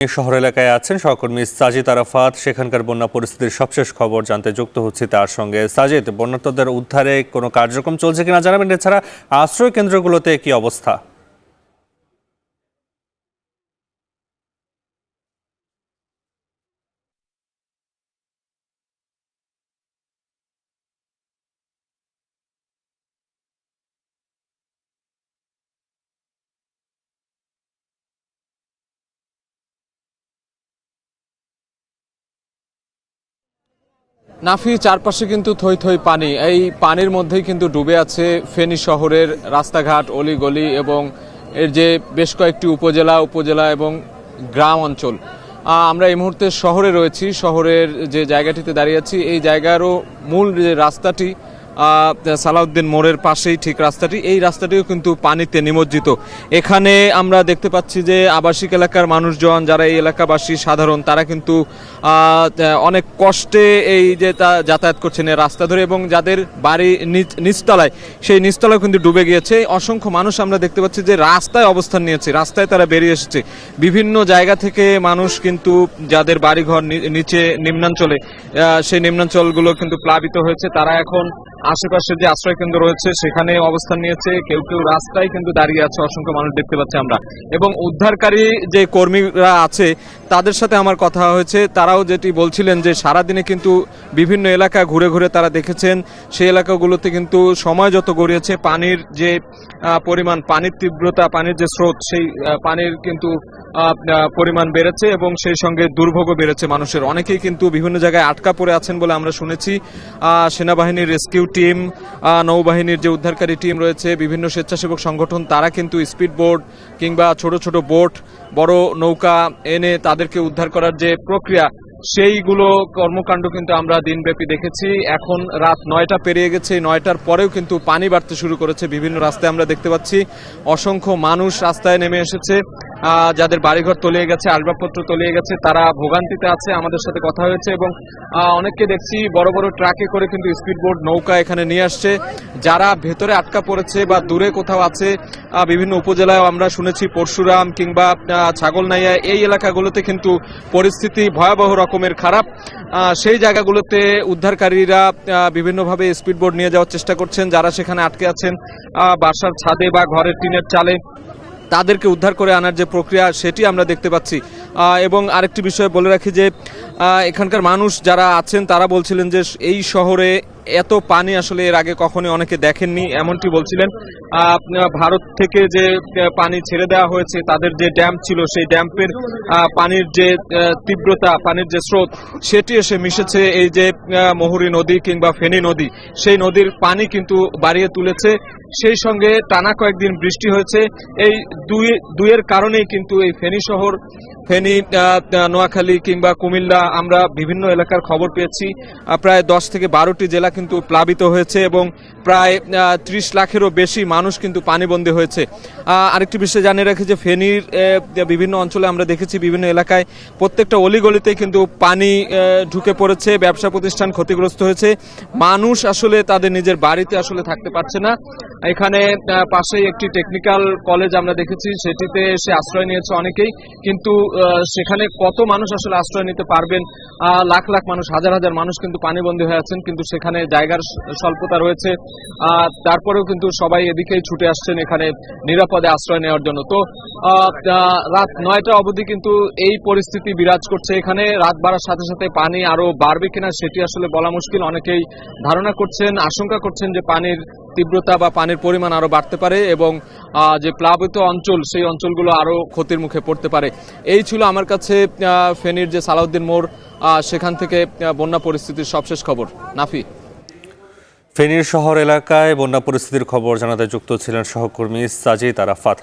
শহর এলাকায় আছেন সহকর্মী সাজিদ আরাফাত। সেখানকার বন্যা পরিস্থিতির সবশেষ খবর জানতে যুক্ত হচ্ছি তার সঙ্গে। সাজিদ, বন্যার্তদের উদ্ধারে কোনো কার্যক্রম চলছে কিনা জানাবেন, এছাড়া আশ্রয় কেন্দ্রগুলোতে কি অবস্থা? নাফি, চারপাশে কিন্তু থই থই পানি। এই পানির মধ্যেই কিন্তু ডুবে আছে ফেনী শহরের রাস্তাঘাট, অলিগলি এবং এর যে বেশ কয়েকটি উপজেলা এবং গ্রাম অঞ্চল। আমরা এই মুহূর্তে শহরে রয়েছি। শহরের যে জায়গাটিতে দাঁড়িয়ে আছি, এই জায়গারও মূল যে রাস্তাটি সালাউদ্দিন মোড়ের পাশেই ঠিক রাস্তাটি, এই রাস্তাটিও কিন্তু পানিতে নিমজ্জিত। এখানে আমরা দেখতে পাচ্ছি যে আবাসিক এলাকার মানুষজন, যারা এই এলাকাবাসী সাধারণ, তারা কিন্তু অনেক কষ্টে এই যে যাতায়াত করছেন এই রাস্তা ধরে, এবং যাদের বাড়ি নিচতলায়, সেই নিচতলায় কিন্তু ডুবে গিয়েছে। অসংখ্য মানুষ আমরা দেখতে পাচ্ছি যে রাস্তায় অবস্থান নিয়েছে, রাস্তায় তারা বেরিয়ে এসেছে। বিভিন্ন জায়গা থেকে মানুষ কিন্তু, যাদের বাড়িঘর নিচে নিম্নাঞ্চলে, সেই নিম্নাঞ্চলগুলো কিন্তু প্লাবিত হয়েছে, তারা এখন আশেপাশে যে আশ্রয় কেন্দ্র রয়েছে সেখানে অবস্থান নিয়েছে। কেউ কেউ রাস্তায় কিন্তু দাঁড়িয়ে আছে, অসংখ্য মানুষ দেখতে পাচ্ছি আমরা। এবং উদ্ধারকারী যে কর্মীরা আছে তাদের সাথে আমার কথা হয়েছে, তারাও যেটি বলছিলেন যে সারাদিনে কিন্তু বিভিন্ন এলাকা ঘুরে ঘুরে তারা দেখেছেন, সেই এলাকাগুলোতে কিন্তু সময় যত গড়িয়েছে, পানির যে পরিমাণ, পানির তীব্রতা, পানির যে স্রোত, সেই পানির কিন্তু পরিমাণ বেড়েছে এবং সেই সঙ্গে দুর্ভোগও বেড়েছে মানুষের। অনেকেই কিন্তু বিভিন্ন জায়গায় আটকা পড়ে আছেন বলে আমরা শুনেছি। সেনাবাহিনীর রেস্কিউ টিম, নৌবাহিনীর যে উদ্ধারকারী টিম রয়েছে, বিভিন্ন স্বেচ্ছাসেবক সংগঠন, তারা কিন্তু স্পিড বোট কিংবা ছোট ছোট বোট, বড় নৌকা এনে তাদেরকে উদ্ধার করার যে প্রক্রিয়া, সেইগুলো কর্মকাণ্ড কিন্তু আমরা দিনব্যাপী দেখেছি। এখন রাত 9টা পেরিয়ে গেছে, 9টার পরেও কিন্তু পানি বাড়তে শুরু করেছে। বিভিন্ন রাস্তায় আমরা দেখতে পাচ্ছি অসংখ্য মানুষ রাস্তায় নেমে এসেছে, যাদের বাড়িঘর তলিয়ে গেছে, আসবাবপত্র তলিয়ে গেছে, তারা ভোগান্তিতে আছে। আমাদের সাথে কথা হয়েছে এবং অনেককে দেখছি বড় বড় ট্রাকে করে কিন্তু স্পিডবোট, নৌকা এখানে নিয়ে আসছে। যারা ভেতরে আটকা পড়েছে বা দূরে কোথাও আছে, বিভিন্ন উপজেলায় আমরা শুনেছি পরশুরাম কিংবা ছাগলনাইয়া, এই এলাকাগুলোতে কিন্তু পরিস্থিতি ভয়াবহ রকমের খারাপ। সেই জায়গাগুলোতে উদ্ধারকারীরা বিভিন্নভাবে স্পিডবোট নিয়ে যাওয়ার চেষ্টা করছেন। যারা সেখানে আটকে আছেন বাসার ছাদে বা ঘরের টিনের চালে, তাদেরকে উদ্ধার করে আনার যে প্রক্রিয়া, সেটি আমরা দেখতে পাচ্ছি। এবং আরেকটি বিষয় বলে রাখি যে এখানকার মানুষ যারা আছেন তারা বলছিলেন যে এই শহরে এত পানি আসলে এর আগে কখনোই অনেকে দেখেননি, এমনটি বলছিলেন। ভারত থেকে যে পানি ছেড়ে দেওয়া হয়েছে, তাদের যে ড্যাম ছিল, সেই ড্যাম্পের পানির যে তীব্রতা, পানির যে স্রোত, সেটি এসে মিশেছে এই যে মুহুরী নদী কিংবা ফেনী নদী, সেই নদীর পানি কিন্তু বাড়িয়ে তুলেছে। সেই সঙ্গে টানা কয়েকদিন বৃষ্টি হয়েছে। এই দুইয়ের কারণেই কিন্তু এই ফেনী শহর, ফেনী, নোয়াখালী কিংবা কুমিল্লা, আমরা বিভিন্ন এলাকার খবর পেয়েছি, প্রায় 10 থেকে 12টি জেলা কিন্তু প্লাবিত হয়েছে এবং প্রায় 30 লাখেরও বেশি মানুষ কিন্তু পানিবন্দী হয়েছে। আরেকটি বিষয় জানিয়ে রাখি যে ফেনীর বিভিন্ন অঞ্চলে আমরা দেখেছি, বিভিন্ন এলাকায় প্রত্যেকটা অলিগলিতে কিন্তু পানি ঢুকে পড়েছে, ব্যবসা প্রতিষ্ঠান ক্ষতিগ্রস্ত হয়েছে। মানুষ আসলে তাদের নিজের বাড়িতে আসলে থাকতে পারছে না। এখানে পাশেই একটি টেকনিক্যাল কলেজ আমরা দেখেছি, সেটিতে এসে আশ্রয় নিয়েছে অনেকেই, কিন্তু সেখানে কত মানুষ আসলে আশ্রয় নিতে পারবেন? লাখ লাখ মানুষ, হাজার হাজার মানুষ কিন্তু পানিবন্দী হয়ে আছেন, কিন্তু সেখানে জায়গার স্বল্পতা রয়েছে। তারপরেও কিন্তু সবাই এদিকেই ছুটে আসছেন এখানে নিরাপদে আশ্রয় নেওয়ার জন্য। তো রাত 9টা অবধি কিন্তু এই পরিস্থিতি বিরাজ করছে এখানে। রাত বাড়ার সাথে সাথে পানি আরো বাড়বে কিনা সেটি আসলে বলা মুশকিল। অনেকেই ধারণা করছেন, আশঙ্কা করছেন যে পানির তীব্রতা বা পানির পরিমাণ আরো বাড়তে পারে এবং যে প্লাবিত অঞ্চল, সেই অঞ্চলগুলো আরো ক্ষতির মুখে পড়তে পারে। এই ছিল আমার কাছে ফেনীর যে সালাউদ্দিন মোড়, সেখান থেকে বন্যা পরিস্থিতির সবশেষ খবর। নাফি, ফেনীর শহর এলাকায় বন্যা পরিস্থিতির খবর জানাতে যুক্ত ছিলেন সহকর্মী সাজিদ আরাফাত।